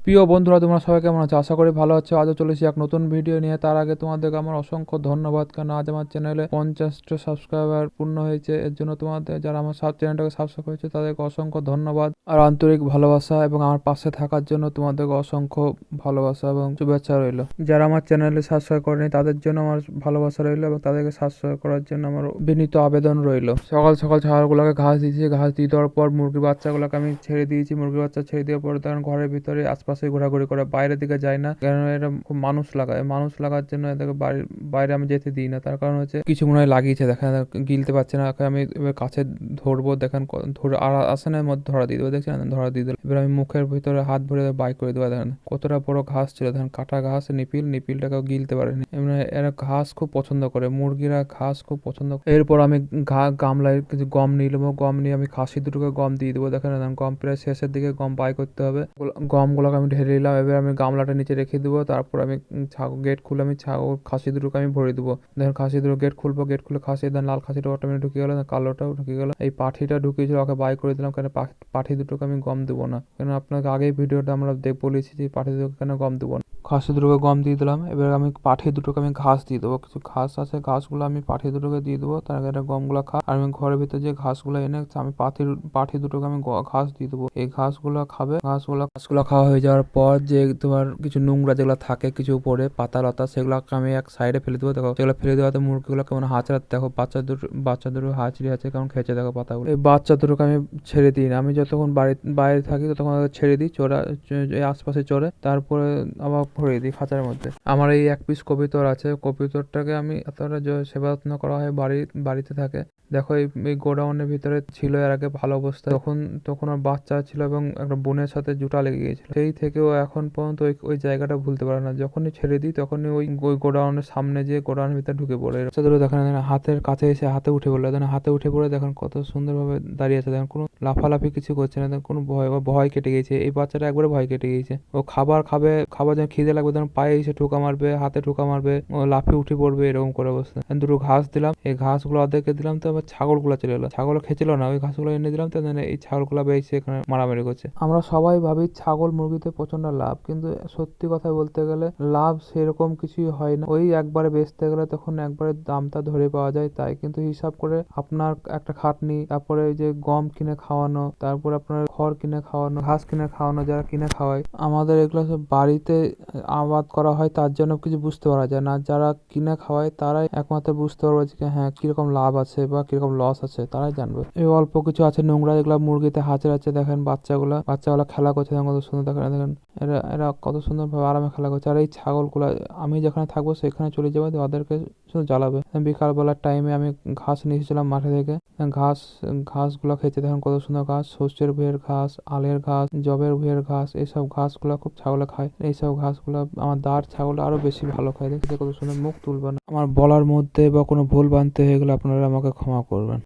প্রিয় বন্ধুরা, তোমরা সবাই কেমন আছো? আশা করি ভালো আছো। আজও চলেছি এক নতুন ভিডিও নিয়ে। তার আগে তোমাদেরকে আমার অসংখ্য ধন্যবাদ, কারণ আজ আমার চ্যানেলে 50টা সাবস্ক্রাইবার পূর্ণ হয়েছে। এর জন্য তোমাদের, যারা আমার চ্যানেলটাকে সাবস্ক্রাইব করেছে, তাদেরকে অসংখ্য ধন্যবাদ আর আন্তরিক ভালোবাসা, এবং আমার পাশে থাকার জন্য তোমাদেরকে অসংখ্য ভালোবাসা এবং শুভেচ্ছা রইলো। যারা আমার চ্যানেলে সাবস্ক্রাইব করেনি, তাদের জন্য আমার ভালোবাসা রইলো, এবং তাদেরকে সাবস্ক্রাইব করার জন্য আমার বিনীত আবেদন রইলো। সকাল সকাল ছাগলগুলোকে ঘাস দিয়েছি। ঘাস দিয়ে দেওয়ার পর মুরগির বাচ্চাগুলোকে আমি ছেড়ে দিয়েছি। মুরগির বাচ্চা ছেড়ে দেওয়ার পর তখন ঘরের ভিতরে আশপাশে ঘোরাঘুরি করে, বাইরের দিকে যায় না, কারণ এটা খুব মানুষ লাগায়। মানুষ লাগার জন্য এদেরকে বাইরে আমি যেতে দিই না। তার কারণ হচ্ছে কিছু মনে হয় লাগিয়েছে, দেখেন গিলতে পারছে না। আমি এবার কাছে ধরবো, দেখেন ধরে আর আসনের মধ্যে ধরা দিয়ে দেবো, দেখছেন ধরা দিয়ে দিলাম। এবার আমি মুখের ভিতরে হাত ভরে বাই করে দেবো। দেখেন কতটা বড় ঘাস ছিল, দেখেন কাটা ঘাস, নিপিলটাকেও গিলতে পারেনি। এমনি এরা ঘাস খুব পছন্দ করে, মুরগিরা ঘাস খুব পছন্দ করে। এরপর আমি গামলায় কিছু গম নিয়ে নেবো। গম নিয়ে আমি খাসি দুটোকে গম দিয়ে দেবো। দেখেন গম প্রায় শেষের দিকে গম বাই করতে হবে। গমগুলোকে আমি ঢেলে নিলাম। এবার আমি গামলাটা নিচে রেখে দেবো। তারপর আমি গেট খুলে আমি খাসি দুটোকে আমি ভরে দেবো। দেখেন খাসি দুটো গেট খুলবো, গেট খুলে খাসি, দেন লাল খাসিটা অটোমেটিক ঢুকে গেল, কালোটাও ঢুকে গেল। এই পাঠিটা ঢুকিয়েছিল, ওকে বাই করে দিলাম, কারণ পাঠি দুটোকে আমি গম দেবো না। কেন আপনাকে আগেই ভিডিওটা আমরা বলেছি যে পাঠি দুটোকে কেন গম দেবো না। খাসি দুটোকে গম দিয়ে দিলাম। এবার আমি পাঠি দুটোকে আমি ঘাস দিয়ে দেবো। কিছু ঘাস আছে, ঘাসগুলো আমি পাঠি দুটোকে দিয়ে দেবো। তার আগে গমগুলো খা। আর আমি ঘরের ভিতরে যে ঘাসগুলো এনে আমি পাঠি দুটোকে আমি ঘাস দিয়ে দেবো। এই ঘাসগুলো খাবে। ঘাসগুলো খাওয়া হয়ে যাওয়ার পর যে তোমার কিছু নোংরা যেগুলো থাকে কিছু উপরে পাতা লতা, সেগুলোকে আমি এক সাইডে ফেলে দেবো। দেখো সেগুলো ফেলে দেওয়াতে মুরগিগুলো কেমন হাঁচড়াতে, দেখো বাচ্চা দুটো হাঁচড়ি আছে, কারণ খেয়েছে দেখো পাতাগুলো। এই বাচ্চা দুটোকে আমি ছেড়ে দিই না। আমি যতক্ষণ বাইরে থাকি ততক্ষণ ছেড়ে দিই, আশপাশে চড়ে, তারপরে আবার ভরে দিই খাঁচার মধ্যে। আমার এই এক পিস কবিতর আছে। কবিতরটাকে আমি এতটা সেবা যত্ন করা হয়, বাড়িতে থাকে। দেখো এই গোডাউনের ভিতরে ছিল এর আগে ভালো অবস্থায়, তখন ওর বাচ্চা ছিল এবং একটা বোনের সাথে জুটা লেগে গিয়েছিল। সেই থেকেও এখন পর্যন্ত ওই জায়গাটা ভুলতে পারে না। যখনই ছেড়ে দিই তখনই ওই গোডাউনের সামনে যে গোডাউনের ভিতরে ঢুকে পড়ে। দেখেন হাতের কাছে এসে হাতে উঠে পড়লো। হাতে উঠে পড়ে দেখেন কত সুন্দরভাবে দাঁড়িয়ে আছে। দেখেন কোনো লাফালাফি কিছু করছে না, কোনো ভয় কেটে গিয়েছে। এই বাচ্চাটা একবারে ভয় কেটে গিয়েছে। ও খাবার যখন খিদে লাগবে তখন পায়ে এসে ঠোকা মারবে, হাতে ঠোকা মারবে, ও লাফিয়ে উঠে পড়বে, এরকম করে অবস্থা। দুটো ঘাস দিলাম, এই ঘাসগুলো অর্ধেককে দিলাম, তো আবার ছাগলগুলো চলে এলো। ছাগল খেছিল না, ওই ঘাসগুলো এনে দিলাম, তো এই ছাগলগুলো বেশি এখানে মারামারি করছে। আমরা সবাই ভাবি ছাগল মুরগিতে প্রচন্ড লাভ, কিন্তু সত্যি কথা বলতে গেলে লাভ সেরকম কিছুই হয় না। ওই একবারে বেচতে গেলে তখন একবারে দামটা ধরে পাওয়া যায়, তাই কিন্তু হিসাব করে আপনার একটা খাটনি, তারপরে ওই যে গম কিনে খাওয়ানো, তারপর আপনার খড় কিনে খাওয়ানো, ঘাস কিনে খাওয়ানো, যারা কিনে খাওয়ায়। আমাদের এগুলো সব বাড়িতে আবাদ করা হয়, তার জন্য কিছু বুঝতে পারা যায় না। যারা কিনে খাওয়ায় তারাই একমাত্র বুঝতে পারবে যে হ্যাঁ কিরকম লাভ আছে বা কিরকম লস আছে, তারাই জানবে। এই অল্প কিছু আছে নোংরা, যেগুলো মুরগিতে হাঁচড়ে আছে। দেখেন বাচ্চাগুলা খেলা করছে, কত সুন্দর। দেখেন এরা কত সুন্দর ভাবে আরামে খেলা করছে। আর এই ছাগলগুলা আমি যেখানে থাকবো সেখানে চলে যাবে, ওদেরকে শুধু জ্বালাবে। বিকালবেলার টাইমে আমি ঘাস নিয়ে এসেছিলাম মাঠে থেকে। ঘাসগুলো খেতে, দেখেন কত সুন্দর ঘাস, শস্যের ভুঁইয়ের ঘাস, আলের ঘাস, জবের ভুঁইয়ের ঘাস। এইসব ঘাসগুলো খুব ছাগলে খায়। এইসব ঘাসগুলো আমার দাঁড় ছাগল আরো বেশি ভালো খায়। দেখতে কত সুন্দর, মুখ তুলবে না। আমার বলার মধ্যে বা কোনো ভুল বানতে হয়ে গেলে আপনারা আমাকে ক্ষমা করবেন।